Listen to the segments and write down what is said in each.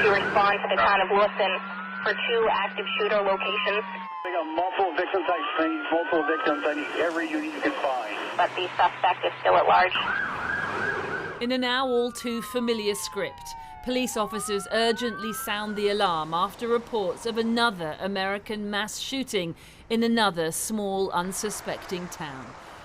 to respond to the town of Lewiston for 2 active shooter locations. We got multiple victim sites. I need multiple victims. I need every unit you can find. But the suspect is still at large. In a now all too familiar script, police officers urgently sound the alarm after reports of another American mass shooting in another small, unsuspecting town.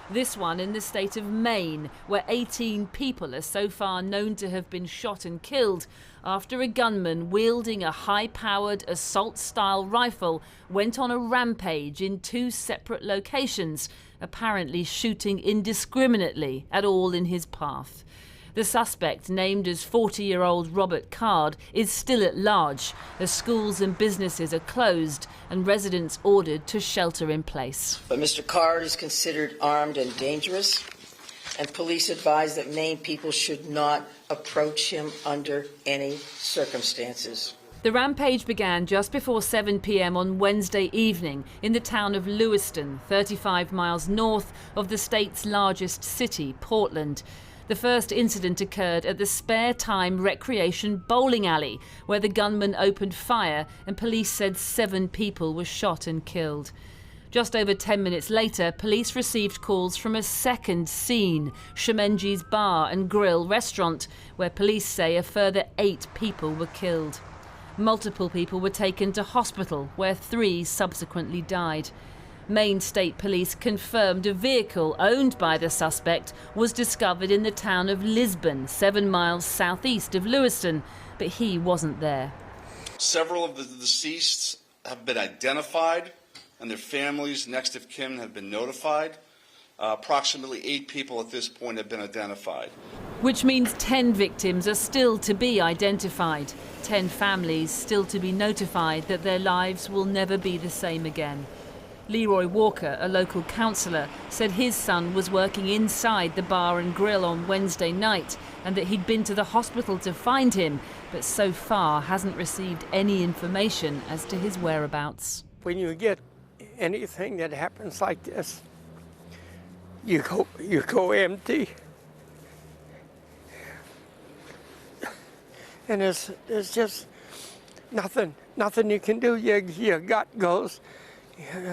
This one in the state of Maine, where 18 people are so far known to have been shot and killed after a gunman wielding a high-powered assault-style rifle went on a rampage in 2 separate locations, apparently shooting indiscriminately at all in his path. The suspect, named as 40-year-old Robert Card, is still at large as schools and businesses are closed and residents ordered to shelter in place. But Mr. Card is considered armed and dangerous, and police advise that Maine people should not approach him under any circumstances. The rampage began just before 7 p.m. on Wednesday evening in the town of Lewiston, 35 miles north of the state's largest city, Portland. The first incident occurred at the Spare Time Recreation bowling alley, where the gunman opened fire and police said 7 people were shot and killed. Just over 10 minutes later, police received calls from a second scene, Shemenji's Bar and Grill restaurant, where police say a further 8 people were killed. Multiple people were taken to hospital, where 3 subsequently died. Maine State Police confirmed a vehicle owned by the suspect was discovered in the town of Lisbon, 7 miles southeast of Lewiston, but he wasn't there. Several of the deceased have been identified and their families, next of kin, have been notified. Approximately 8 people at this point have been identified. Which means 10 victims are still to be identified, 10 families still to be notified that their lives will never be the same again. Leroy Walker, a local councillor, said his son was working inside the bar and grill on Wednesday night and that he'd been to the hospital to find him, but so far hasn't received any information as to his whereabouts. When you get anything that happens like this, you go empty. And there's just nothing you can do. Your gut goes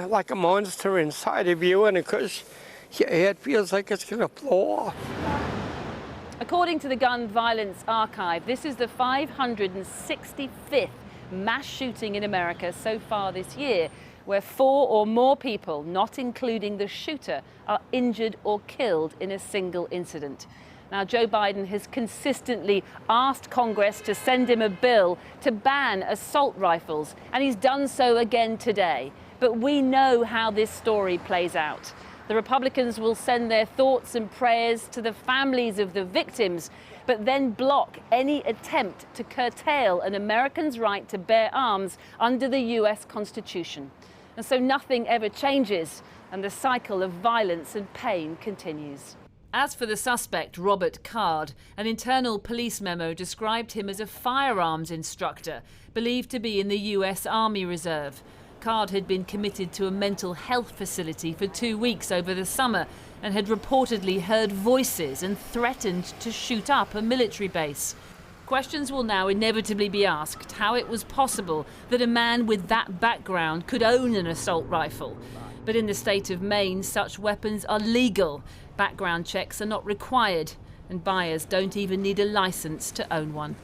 like a monster inside of you, and of course your head feels like it's going to blow off. According to the Gun Violence Archive, this is the 565th mass shooting in America so far this year, where 4 or more people, not including the shooter, are injured or killed in a single incident. Now, Joe Biden has consistently asked Congress to send him a bill to ban assault rifles, and he's done so again today. But we know how this story plays out. The Republicans will send their thoughts and prayers to the families of the victims, but then block any attempt to curtail an American's right to bear arms under the US Constitution. And so nothing ever changes, and the cycle of violence and pain continues. As for the suspect, Robert Card, an internal police memo described him as a firearms instructor, believed to be in the US Army Reserve. Card had been committed to a mental health facility for 2 weeks over the summer and had reportedly heard voices and threatened to shoot up a military base. Questions will now inevitably be asked how it was possible that a man with that background could own an assault rifle. But in the state of Maine, such weapons are legal. Background checks are not required, and buyers don't even need a license to own one.